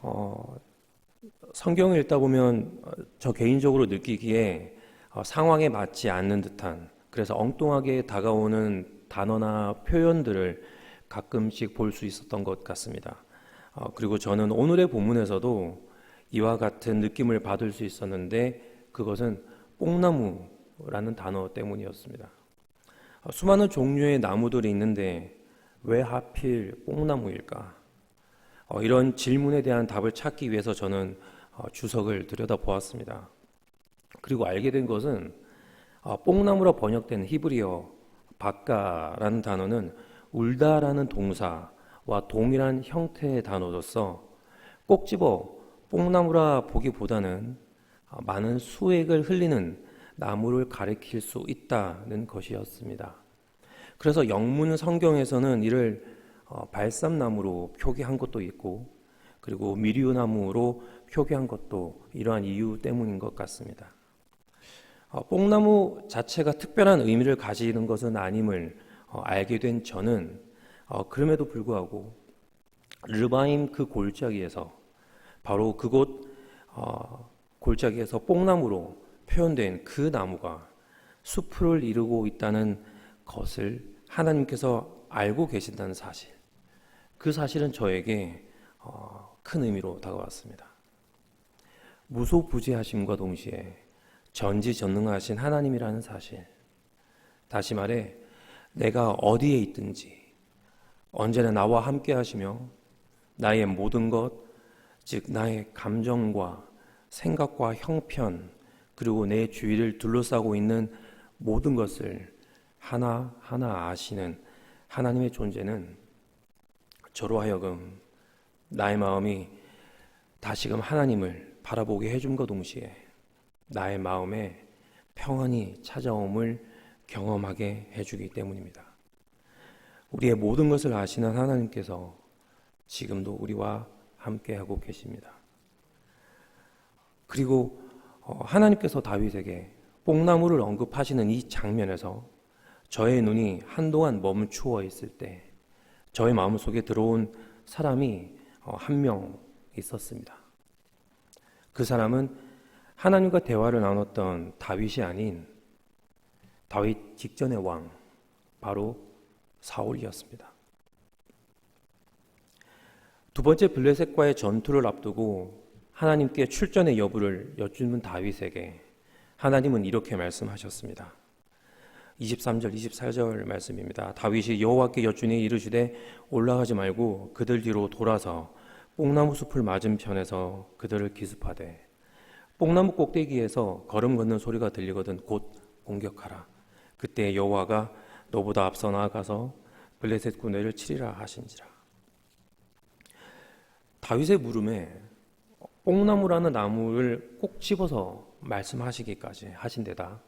어, 성경을 읽다 보면 저 개인적으로 느끼기에 상황에 맞지 않는 듯한, 그래서 엉뚱하게 다가오는 단어나 표현들을 가끔씩 볼 수 있었던 것 같습니다. 그리고 저는 오늘의 본문에서도 이와 같은 느낌을 받을 수 있었는데 그것은 뽕나무라는 단어 때문이었습니다. 수많은 종류의 나무들이 있는데 왜 하필 뽕나무일까? 이런 질문에 대한 답을 찾기 위해서 저는 주석을 들여다보았습니다. 그리고 알게 된 것은 뽕나무로 번역된 히브리어 바카라는 단어는 울다라는 동사와 동일한 형태의 단어로서 꼭 집어 뽕나무라 보기보다는 많은 수액을 흘리는 나무를 가리킬 수 있다는 것이었습니다. 그래서 영문 성경에서는 이를 발삼나무로 표기한 것도 있고, 그리고 미리오나무로 표기한 것도 이러한 이유 때문인 것 같습니다. 뽕나무 자체가 특별한 의미를 가지는 것은 아님을 알게 된 저는 그럼에도 불구하고 르바임 그 골짜기에서, 바로 그곳 골짜기에서 뽕나무로 표현된 그 나무가 수풀을 이루고 있다는 것을 하나님께서 알고 계신다는 사실, 그 사실은 저에게 큰 의미로 다가왔습니다. 무소부재하심과 동시에 전지전능하신 하나님이라는 사실, 다시 말해 내가 어디에 있든지 언제나 나와 함께 하시며 나의 모든 것, 즉 나의 감정과 생각과 형편, 그리고 내 주위를 둘러싸고 있는 모든 것을 하나하나 아시는 하나님의 존재는 저로 하여금 나의 마음이 다시금 하나님을 바라보게 해줌과 동시에 나의 마음에 평안이 찾아옴을 경험하게 해주기 때문입니다. 우리의 모든 것을 아시는 하나님께서 지금도 우리와 함께하고 계십니다. 그리고 하나님께서 다윗에게 뽕나무를 언급하시는 이 장면에서 저의 눈이 한동안 멈추어 있을 때 저의 마음속에 들어온 사람이 한 명 있었습니다. 그 사람은 하나님과 대화를 나눴던 다윗이 아닌 다윗 직전의 왕, 바로 사울이었습니다. 두 번째 블레셋과의 전투를 앞두고 하나님께 출전의 여부를 여쭈는 다윗에게 하나님은 이렇게 말씀하셨습니다. 23절, 24절 말씀입니다. 다윗이 여호와께 여쭈니 이르시되 올라가지 말고 그들 뒤로 돌아서 뽕나무 숲을 맞은편에서 그들을 기습하되 뽕나무 꼭대기에서 걸음 걷는 소리가 들리거든 곧 공격하라. 그때 여호와가 너보다 앞서 나아가서 블레셋 군대를 치리라 하신지라. 다윗의 물음에 뽕나무라는 나무를 꼭 집어서 말씀하시기까지 하신 데다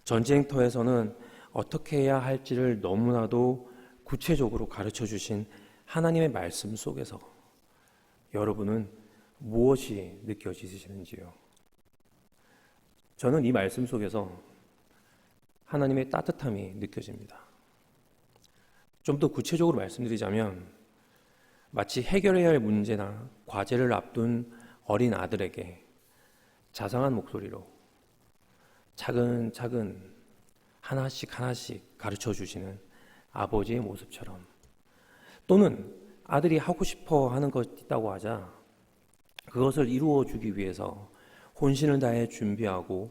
전쟁터에서는 어떻게 해야 할지를 너무나도 구체적으로 가르쳐 주신 하나님의 말씀 속에서 여러분은 무엇이 느껴지시는지요? 저는 이 말씀 속에서 하나님의 따뜻함이 느껴집니다. 좀 더 구체적으로 말씀드리자면 마치 해결해야 할 문제나 과제를 앞둔 어린 아들에게 자상한 목소리로 차근차근 하나씩 하나씩 가르쳐 주시는 아버지의 모습처럼, 또는 아들이 하고 싶어 하는 것이 있다고 하자 그것을 이루어 주기 위해서 혼신을 다해 준비하고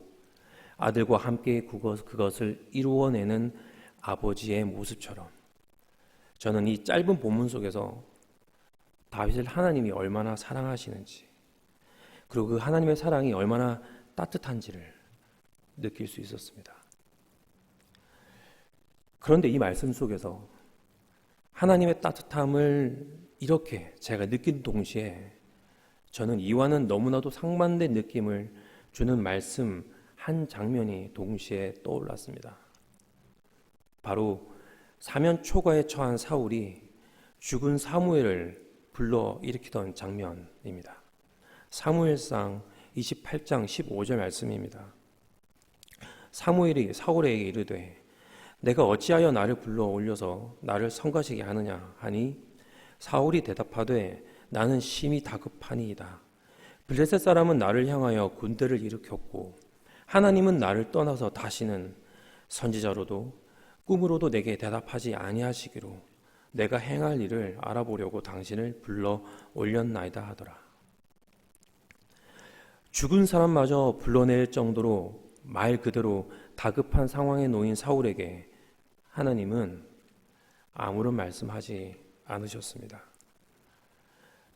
아들과 함께 그것을 이루어내는 아버지의 모습처럼, 저는 이 짧은 본문 속에서 다윗을 하나님이 얼마나 사랑하시는지, 그리고 그 하나님의 사랑이 얼마나 따뜻한지를 느낄 수 있었습니다. 그런데 이 말씀 속에서 하나님의 따뜻함을 이렇게 제가 느낀 동시에 저는 이와는 너무나도 상반된 느낌을 주는 말씀 한 장면이 동시에 떠올랐습니다. 바로 사면 초과에 처한 사울이 죽은 사무엘을 불러 일으키던 장면입니다. 사무엘상 28장 15절 말씀입니다. 사무엘이 사울에게 이르되 내가 어찌하여 나를 불러 올려서 나를 성가시게 하느냐 하니 사울이 대답하되 나는 심히 다급하니이다. 블레셋 사람은 나를 향하여 군대를 일으켰고 하나님은 나를 떠나서 다시는 선지자로도 꿈으로도 내게 대답하지 아니하시기로 내가 행할 일을 알아보려고 당신을 불러 올렸나이다 하더라. 죽은 사람마저 불러낼 정도로 말 그대로 다급한 상황에 놓인 사울에게 하나님은 아무런 말씀하지 않으셨습니다.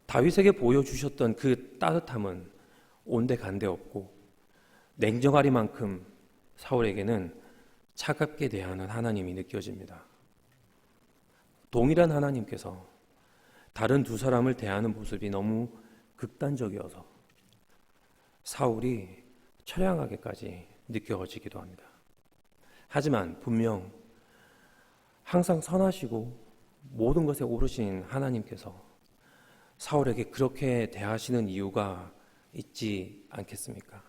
다윗에게 보여주셨던 그 따뜻함은 온데간데 없고 냉정하리만큼 사울에게는 차갑게 대하는 하나님이 느껴집니다. 동일한 하나님께서 다른 두 사람을 대하는 모습이 너무 극단적이어서 사울이 처량하게까지 느껴지기도 합니다. 하지만 분명 항상 선하시고 모든 것에 오르신 하나님께서 사울에게 그렇게 대하시는 이유가 있지 않겠습니까?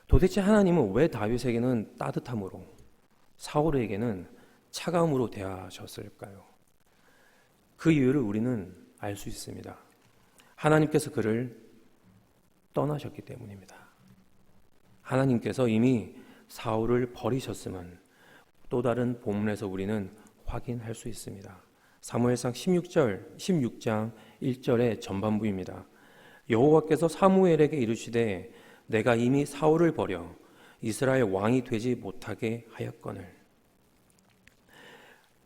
도대체 하나님은 왜 다윗에게는 따뜻함으로 사울에게는 차가움으로 대하셨을까요? 그 이유를 우리는 알 수 있습니다. 하나님께서 그를 떠나셨기 때문입니다. 하나님께서 이미 사울을 버리셨음은 또 다른 본문에서 우리는 확인할 수 있습니다. 사무엘상 16장 1절의 전반부입니다. 여호와께서 사무엘에게 이르시되 내가 이미 사울을 버려 이스라엘 왕이 되지 못하게 하였거늘.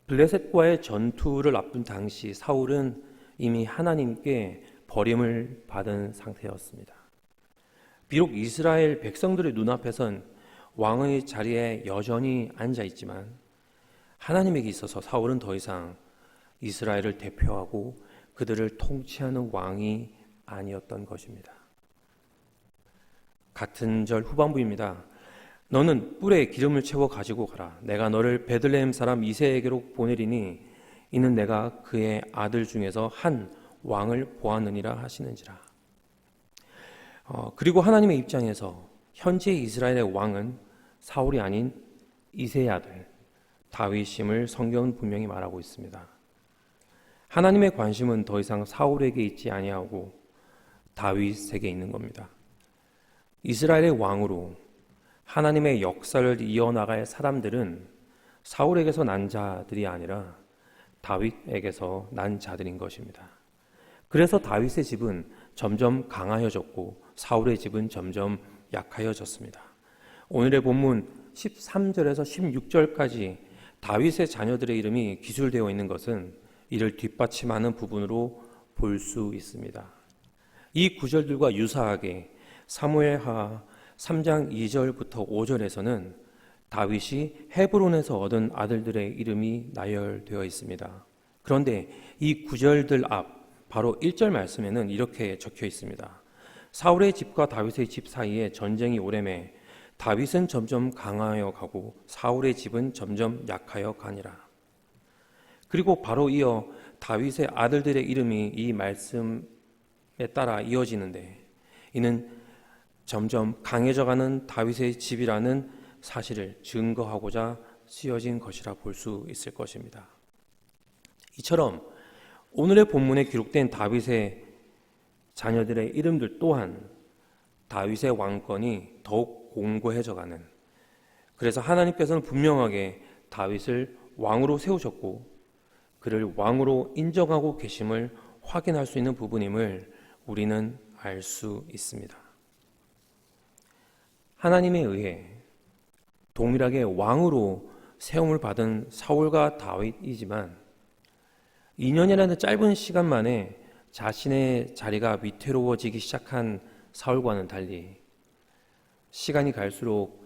블레셋과의 전투를 앞둔 당시 사울은 이미 하나님께 버림을 받은 상태였습니다. 비록 이스라엘 백성들의 눈앞에선 왕의 자리에 여전히 앉아 있지만 하나님에게 있어서 사울은 더 이상 이스라엘을 대표하고 그들을 통치하는 왕이 아니었던 것입니다. 같은 절 후반부입니다. 너는 뿔에 기름을 채워 가지고 가라. 내가 너를 베들레헴 사람 이새에게로 보내리니 이는 내가 그의 아들 중에서 한 왕을 보았느니라 하시는지라. 그리고 하나님의 입장에서 현재 이스라엘의 왕은 사울이 아닌 이새의 아들 다윗임을 성경은 분명히 말하고 있습니다. 하나님의 관심은 더 이상 사울에게 있지 아니하고 다윗에게 있는 겁니다. 이스라엘의 왕으로 하나님의 역사를 이어나갈 사람들은 사울에게서 난 자들이 아니라 다윗에게서 난 자들인 것입니다. 그래서 다윗의 집은 점점 강하여졌고 사울의 집은 점점 약하여졌습니다. 오늘의 본문 13절에서 16절까지 다윗의 자녀들의 이름이 기술되어 있는 것은 이를 뒷받침하는 부분으로 볼 수 있습니다. 이 구절들과 유사하게 사무엘하 3장 2절부터 5절에서는 다윗이 헤브론에서 얻은 아들들의 이름이 나열되어 있습니다. 그런데 이 구절들 앞 바로 1절 말씀에는 이렇게 적혀 있습니다. 사울의 집과 다윗의 집 사이에 전쟁이 오래매 다윗은 점점 강하여 가고 사울의 집은 점점 약하여 가니라. 그리고 바로 이어 다윗의 아들들의 이름이 이 말씀에 따라 이어지는데 이는 점점 강해져가는 다윗의 집이라는 사실을 증거하고자 쓰여진 것이라 볼 수 있을 것입니다. 이처럼 오늘의 본문에 기록된 다윗의 자녀들의 이름들 또한 다윗의 왕권이 더욱 공고해져가는, 그래서 하나님께서는 분명하게 다윗을 왕으로 세우셨고 그를 왕으로 인정하고 계심을 확인할 수 있는 부분임을 우리는 알 수 있습니다. 하나님에 의해 동일하게 왕으로 세움을 받은 사울과 다윗이지만 2년이라는 짧은 시간 만에 자신의 자리가 위태로워지기 시작한 사울과는 달리 시간이 갈수록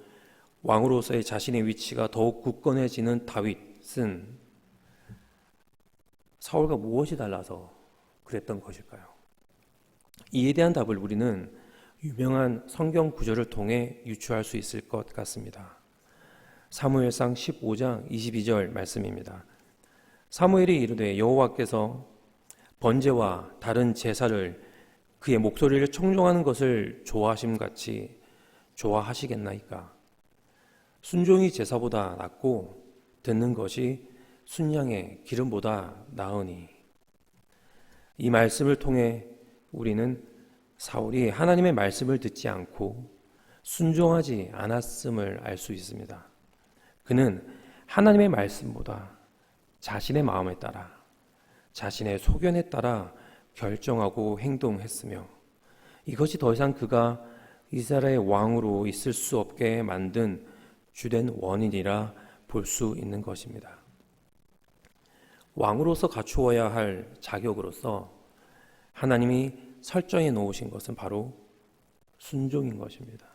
왕으로서의 자신의 위치가 더욱 굳건해지는 다윗은 사울과 무엇이 달라서 그랬던 것일까요? 이에 대한 답을 우리는 유명한 성경 구절을 통해 유추할 수 있을 것 같습니다. 사무엘상 15장 22절 말씀입니다. 사무엘이 이르되 여호와께서 번제와 다른 제사를 그의 목소리를 청종하는 것을 좋아하심같이 좋아하시겠나이까? 순종이 제사보다 낫고 듣는 것이 순양의 기름보다 나으니. 이 말씀을 통해 우리는 사울이 하나님의 말씀을 듣지 않고 순종하지 않았음을 알 수 있습니다. 그는 하나님의 말씀보다 자신의 마음에 따라, 자신의 소견에 따라 결정하고 행동했으며, 이것이 더 이상 그가 이스라엘의 왕으로 있을 수 없게 만든 주된 원인이라 볼 수 있는 것입니다. 왕으로서 갖추어야 할 자격으로서 하나님이 설정해 놓으신 것은 바로 순종인 것입니다.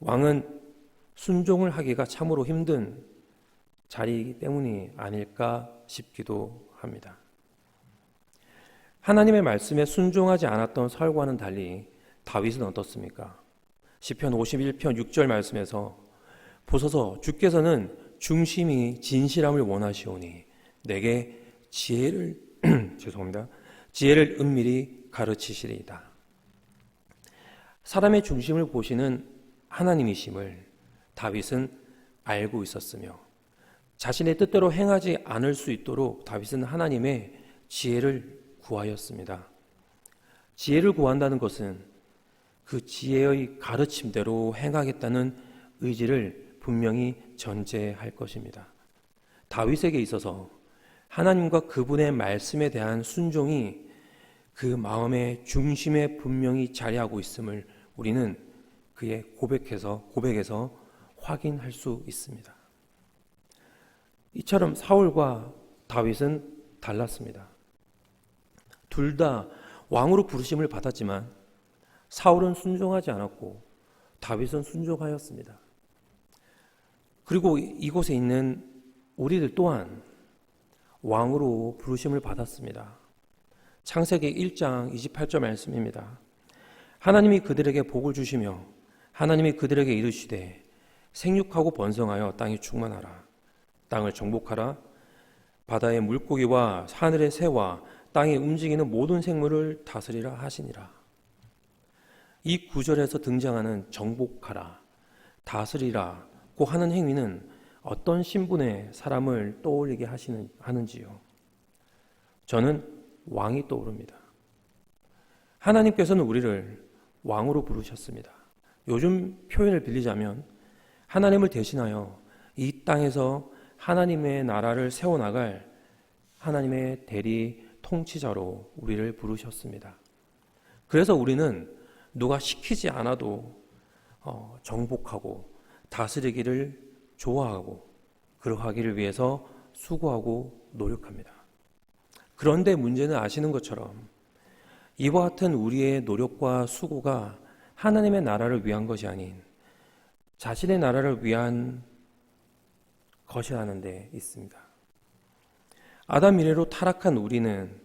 왕은 순종을 하기가 참으로 힘든 자리이기 때문이 아닐까 싶기도 합니다. 하나님의 말씀에 순종하지 않았던 사울과는 달리 다윗은 어떻습니까? 시편 51편 6절 말씀에서 보소서 주께서는 중심이 진실함을 원하시오니 내게 지혜를 지혜를 은밀히 가르치시리이다. 사람의 중심을 보시는 하나님이심을 다윗은 알고 있었으며, 자신의 뜻대로 행하지 않을 수 있도록 다윗은 하나님의 지혜를 구하였습니다. 지혜를 구한다는 것은 그 지혜의 가르침대로 행하겠다는 의지를 분명히 전제할 것입니다. 다윗에게 있어서 하나님과 그분의 말씀에 대한 순종이 그 마음의 중심에 분명히 자리하고 있음을 우리는 그의 고백에서 확인할 수 있습니다. 이처럼 사울과 다윗은 달랐습니다. 둘 다 왕으로 부르심을 받았지만 사울은 순종하지 않았고 다윗은 순종하였습니다. 그리고 이곳에 있는 우리들 또한 왕으로 부르심을 받았습니다. 창세기 1장 28절 말씀입니다. 하나님이 그들에게 복을 주시며 하나님이 그들에게 이르시되 생육하고 번성하여 땅이 충만하라. 땅을 정복하라. 바다의 물고기와 하늘의 새와 땅에 움직이는 모든 생물을 다스리라 하시니라. 이 구절에서 등장하는 정복하라, 다스리라고 하는 행위는 어떤 신분의 사람을 떠올리게 하는지요? 저는 왕이 떠오릅니다. 하나님께서는 우리를 왕으로 부르셨습니다. 요즘 표현을 빌리자면 하나님을 대신하여 이 땅에서 하나님의 나라를 세워나갈 하나님의 대리 통치자로 우리를 부르셨습니다. 그래서 우리는 누가 시키지 않아도 정복하고 다스리기를 좋아하고 그러하기를 위해서 수고하고 노력합니다. 그런데 문제는 아시는 것처럼 이와 같은 우리의 노력과 수고가 하나님의 나라를 위한 것이 아닌 자신의 나라를 위한 것이라는 데 있습니다. 아담 이래로 타락한 우리는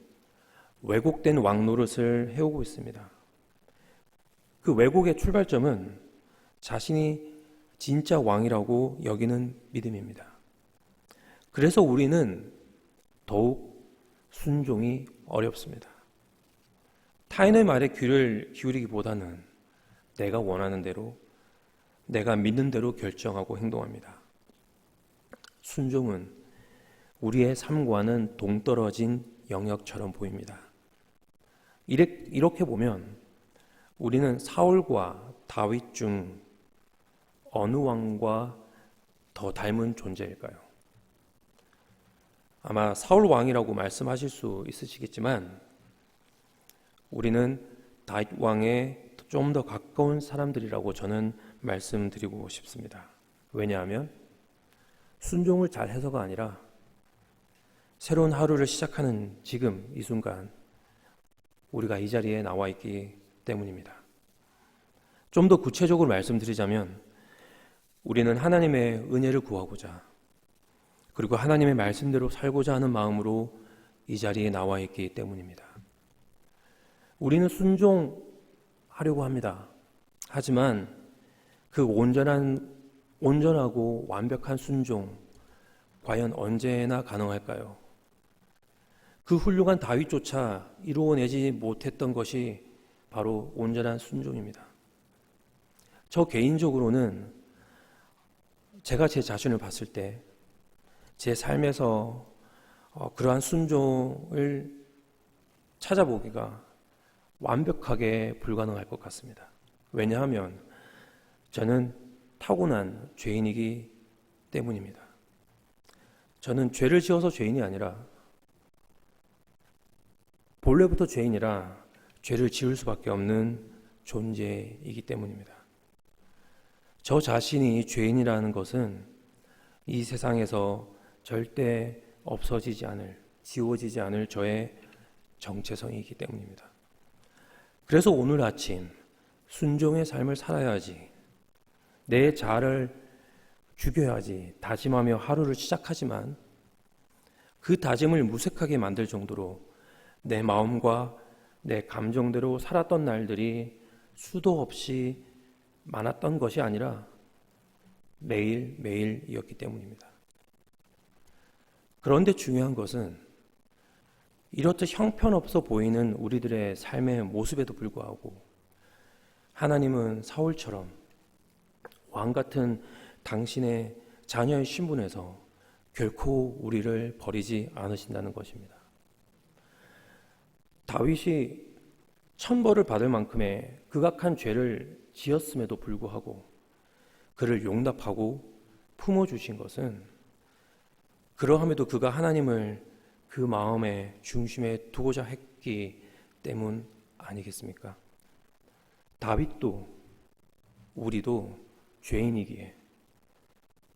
왜곡된 왕 노릇을 해오고 있습니다. 그 왜곡의 출발점은 자신이 진짜 왕이라고 여기는 믿음입니다. 그래서 우리는 더욱 순종이 어렵습니다. 타인의 말에 귀를 기울이기보다는 내가 원하는 대로, 내가 믿는 대로 결정하고 행동합니다. 순종은 우리의 삶과는 동떨어진 영역처럼 보입니다. 이렇게 보면 우리는 사울과 다윗 중 어느 왕과 더 닮은 존재일까요? 아마 사울 왕이라고 말씀하실 수 있으시겠지만 우리는 다윗 왕에 좀 더 가까운 사람들이라고 저는 말씀드리고 싶습니다. 왜냐하면 순종을 잘 해서가 아니라 새로운 하루를 시작하는 지금 이 순간 우리가 이 자리에 나와 있기 때문입니다. 좀 더 구체적으로 말씀드리자면 우리는 하나님의 은혜를 구하고자 그리고 하나님의 말씀대로 살고자 하는 마음으로 이 자리에 나와 있기 때문입니다. 우리는 순종하려고 합니다. 하지만 그 온전하고 완벽한 순종 과연 언제나 가능할까요? 그 훌륭한 다윗조차 이루어내지 못했던 것이 바로 온전한 순종입니다. 저 개인적으로는 제가 제 자신을 봤을 때 제 삶에서 그러한 순종을 찾아보기가 완벽하게 불가능할 것 같습니다. 왜냐하면 저는 타고난 죄인이기 때문입니다. 저는 죄를 지어서 죄인이 아니라 본래부터 죄인이라 죄를 지을 수밖에 없는 존재이기 때문입니다. 저 자신이 죄인이라는 것은 이 세상에서 절대 없어지지 않을, 지워지지 않을 저의 정체성이기 때문입니다. 그래서 오늘 아침 순종의 삶을 살아야지, 내 자아를 죽여야지 다짐하며 하루를 시작하지만 그 다짐을 무색하게 만들 정도로 내 마음과 내 감정대로 살았던 날들이 수도 없이 많았던 것이 아니라 매일매일이었기 때문입니다. 그런데 중요한 것은 이렇듯 형편없어 보이는 우리들의 삶의 모습에도 불구하고 하나님은 사울처럼 왕 같은 당신의 자녀의 신분에서 결코 우리를 버리지 않으신다는 것입니다. 다윗이 천벌을 받을 만큼의 극악한 죄를 지었음에도 불구하고 그를 용납하고 품어주신 것은 그러함에도 그가 하나님을 그 마음의 중심에 두고자 했기 때문 아니겠습니까? 다윗도 우리도 죄인이기에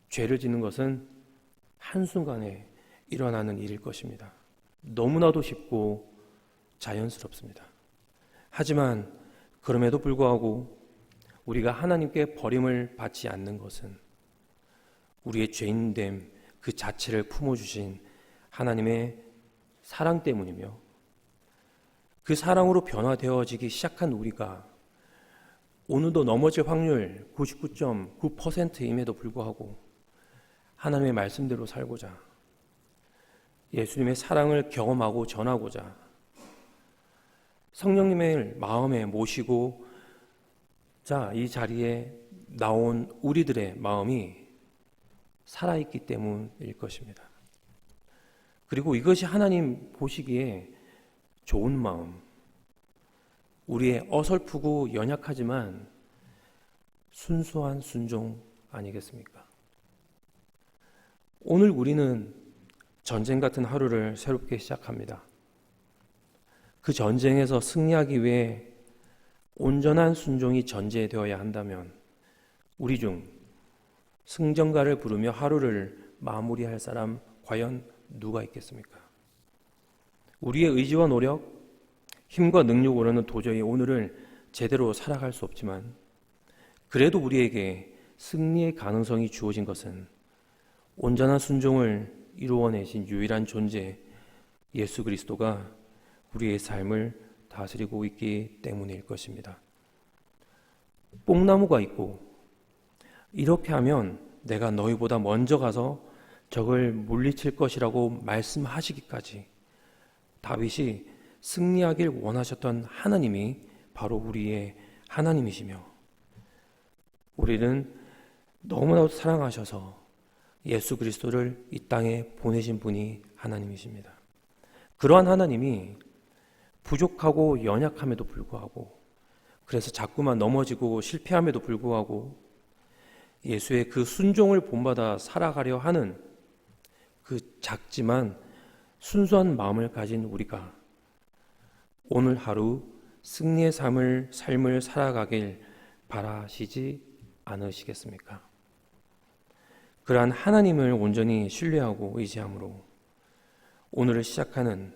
죄를 짓는 것은 한순간에 일어나는 일일 것입니다. 너무나도 쉽고 자연스럽습니다. 하지만 그럼에도 불구하고 우리가 하나님께 버림을 받지 않는 것은 우리의 죄인됨 그 자체를 품어주신 하나님의 사랑 때문이며 그 사랑으로 변화되어지기 시작한 우리가 오늘도 넘어질 확률 99.9%임에도 불구하고 하나님의 말씀대로 살고자 예수님의 사랑을 경험하고 전하고자 성령님을 마음에 모시고 이 자리에 나온 우리들의 마음이 살아있기 때문일 것입니다. 그리고 이것이 하나님 보시기에 좋은 마음, 우리의 어설프고 연약하지만 순수한 순종 아니겠습니까? 오늘 우리는 전쟁 같은 하루를 새롭게 시작합니다. 그 전쟁에서 승리하기 위해 온전한 순종이 전제되어야 한다면 우리 중 승전가를 부르며 하루를 마무리할 사람 과연 누가 있겠습니까? 우리의 의지와 노력, 힘과 능력으로는 도저히 오늘을 제대로 살아갈 수 없지만 그래도 우리에게 승리의 가능성이 주어진 것은 온전한 순종을 이루어내신 유일한 존재 예수 그리스도가 우리의 삶을 다스리고 있기 때문일 것입니다. 뽕나무가 있고 이렇게 하면 내가 너희보다 먼저 가서 적을 물리칠 것이라고 말씀하시기까지 다윗이 승리하길 원하셨던 하나님이 바로 우리의 하나님이시며 우리는 너무나도 사랑하셔서 예수 그리스도를 이 땅에 보내신 분이 하나님이십니다. 그러한 하나님이 부족하고 연약함에도 불구하고 그래서 자꾸만 넘어지고 실패함에도 불구하고 예수의 그 순종을 본받아 살아가려 하는 그 작지만 순수한 마음을 가진 우리가 오늘 하루 승리의 삶을 살아가길 바라시지 않으시겠습니까? 그러한 하나님을 온전히 신뢰하고 의지함으로 오늘을 시작하는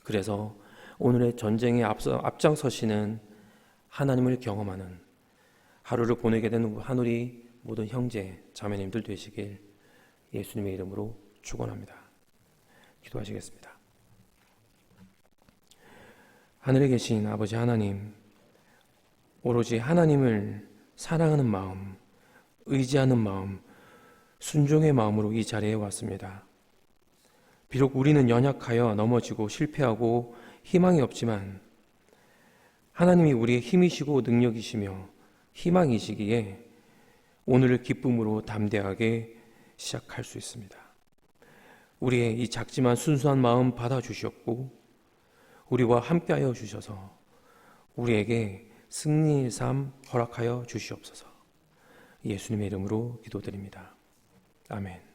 그래서 오늘의 전쟁에 앞장서시는 하나님을 경험하는 하루를 보내게 되는 하늘이 모든 형제 자매님들 되시길 예수님의 이름으로 축원합니다. 기도하시겠습니다. 하늘에 계신 아버지 하나님, 오로지 하나님을 사랑하는 마음, 의지하는 마음, 순종의 마음으로 이 자리에 왔습니다. 비록 우리는 연약하여 넘어지고 실패하고 희망이 없지만 하나님이 우리의 힘이시고 능력이시며 희망이시기에 오늘을 기쁨으로 담대하게 시작할 수 있습니다. 우리의 이 작지만 순수한 마음 받아주셨고 우리와 함께하여 주셔서 우리에게 승리의 삶 허락하여 주시옵소서. 예수님의 이름으로 기도드립니다. 아멘.